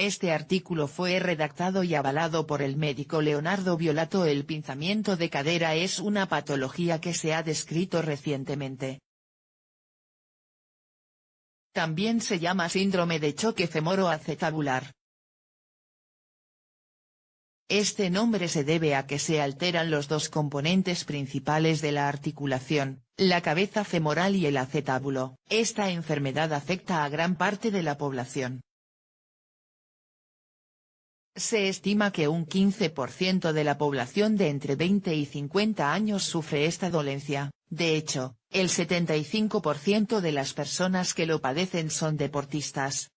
Este artículo fue redactado y avalado por el médico Leonardo Violato. El pinzamiento de cadera es una patología que se ha descrito recientemente. También se llama síndrome de choque femoroacetabular. Este nombre se debe a que se alteran los dos componentes principales de la articulación, la cabeza femoral y el acetábulo. Esta enfermedad afecta a gran parte de la población. Se estima que un 15% de la población de entre 20 y 50 años sufre esta dolencia. De hecho, el 75% de las personas que lo padecen son deportistas.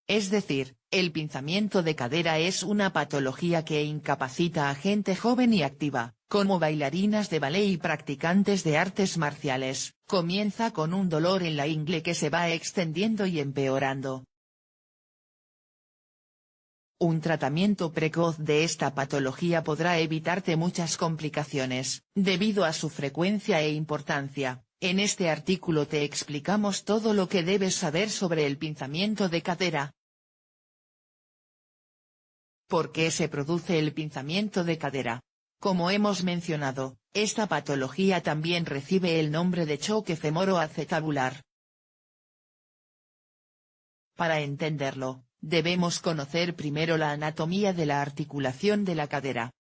Es decir, el pinzamiento de cadera es una patología que incapacita a gente joven y activa, como bailarinas de ballet y practicantes de artes marciales. Comienza con un dolor en la ingle que se va extendiendo y empeorando. Un tratamiento precoz de esta patología podrá evitarte muchas complicaciones, debido a su frecuencia e importancia. En este artículo te explicamos todo lo que debes saber sobre el pinzamiento de cadera. ¿Por qué se produce el pinzamiento de cadera? Como hemos mencionado, esta patología también recibe el nombre de choque femoroacetabular. Para entenderlo, debemos conocer primero la anatomía de la articulación de la cadera.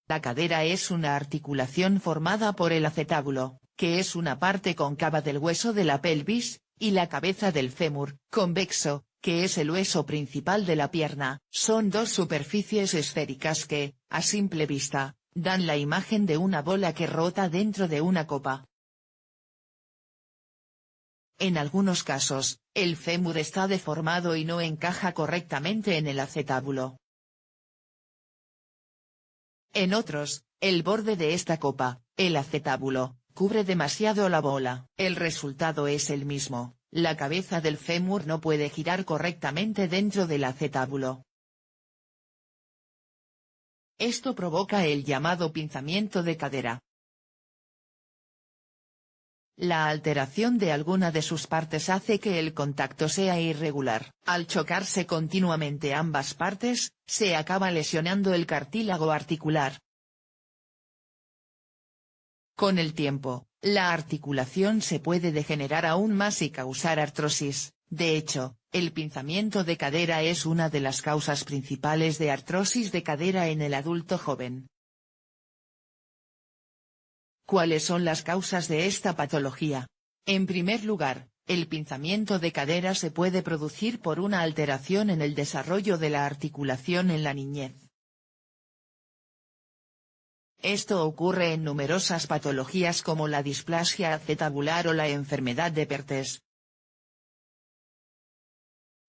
La cadera es una articulación formada por el acetábulo, que es una parte cóncava del hueso de la pelvis, y la cabeza del fémur, convexo, que es el hueso principal de la pierna. Son dos superficies esféricas que, a simple vista, dan la imagen de una bola que rota dentro de una copa. En algunos casos, el fémur está deformado y no encaja correctamente en el acetábulo. En otros, el borde de esta copa, el acetábulo, cubre demasiado la bola. El resultado es el mismo, la cabeza del fémur no puede girar correctamente dentro del acetábulo. Esto provoca el llamado pinzamiento de cadera. La alteración de alguna de sus partes hace que el contacto sea irregular. Al chocarse continuamente ambas partes, se acaba lesionando el cartílago articular. Con el tiempo, la articulación se puede degenerar aún más y causar artrosis. De hecho, el pinzamiento de cadera es una de las causas principales de artrosis de cadera en el adulto joven. ¿Cuáles son las causas de esta patología? En primer lugar, el pinzamiento de cadera se puede producir por una alteración en el desarrollo de la articulación en la niñez. Esto ocurre en numerosas patologías como la displasia acetabular o la enfermedad de Perthes.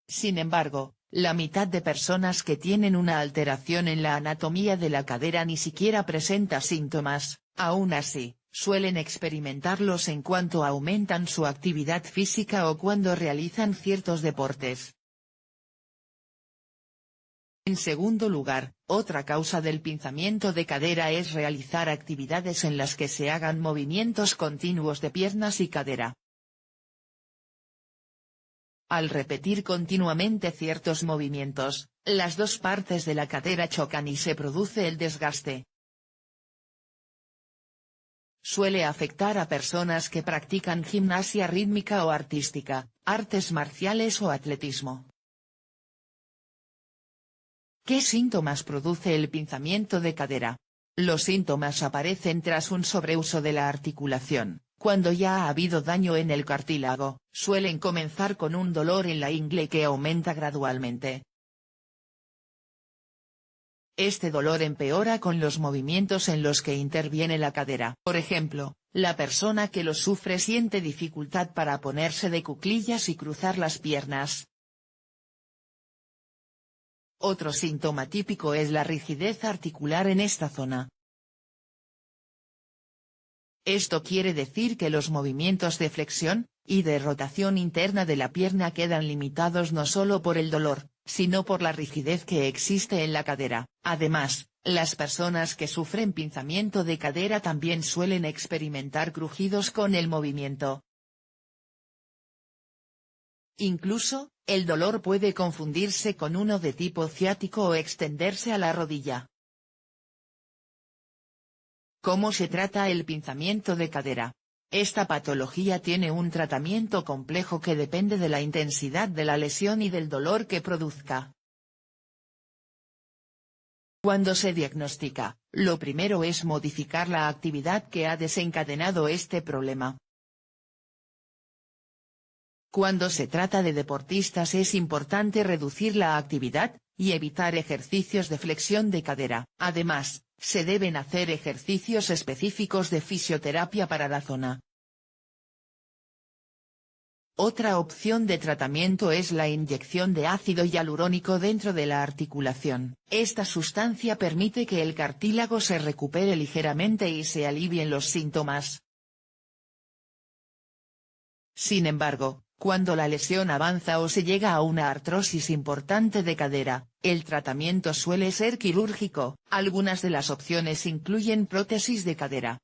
Sin embargo, la mitad de personas que tienen una alteración en la anatomía de la cadera ni siquiera presenta síntomas. Aún así, suelen experimentarlos en cuanto aumentan su actividad física o cuando realizan ciertos deportes. En segundo lugar, otra causa del pinzamiento de cadera es realizar actividades en las que se hagan movimientos continuos de piernas y cadera. Al repetir continuamente ciertos movimientos, las dos partes de la cadera chocan y se produce el desgaste. Suele afectar a personas que practican gimnasia rítmica o artística, artes marciales o atletismo. ¿Qué síntomas produce el pinzamiento de cadera? Los síntomas aparecen tras un sobreuso de la articulación, cuando ya ha habido daño en el cartílago. Suelen comenzar con un dolor en la ingle que aumenta gradualmente. Este dolor empeora con los movimientos en los que interviene la cadera. Por ejemplo, la persona que lo sufre siente dificultad para ponerse de cuclillas y cruzar las piernas. Otro síntoma típico es la rigidez articular en esta zona. Esto quiere decir que los movimientos de flexión y de rotación interna de la pierna quedan limitados no solo por el dolor, sino por la rigidez que existe en la cadera. Además, las personas que sufren pinzamiento de cadera también suelen experimentar crujidos con el movimiento. Incluso, el dolor puede confundirse con uno de tipo ciático o extenderse a la rodilla. ¿Cómo se trata el pinzamiento de cadera? Esta patología tiene un tratamiento complejo que depende de la intensidad de la lesión y del dolor que produzca. Cuando se diagnostica, lo primero es modificar la actividad que ha desencadenado este problema. Cuando se trata de deportistas es importante reducir la actividad, y evitar ejercicios de flexión de cadera. Además, se deben hacer ejercicios específicos de fisioterapia para la zona. Otra opción de tratamiento es la inyección de ácido hialurónico dentro de la articulación. Esta sustancia permite que el cartílago se recupere ligeramente y se alivien los síntomas. Sin embargo, cuando la lesión avanza o se llega a una artrosis importante de cadera, el tratamiento suele ser quirúrgico. Algunas de las opciones incluyen prótesis de cadera.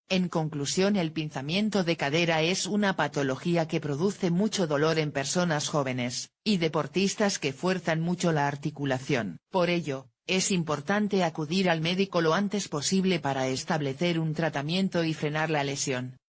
En conclusión, el pinzamiento de cadera es una patología que produce mucho dolor en personas jóvenes, y deportistas que fuerzan mucho la articulación. Por ello, es importante acudir al médico lo antes posible para establecer un tratamiento y frenar la lesión.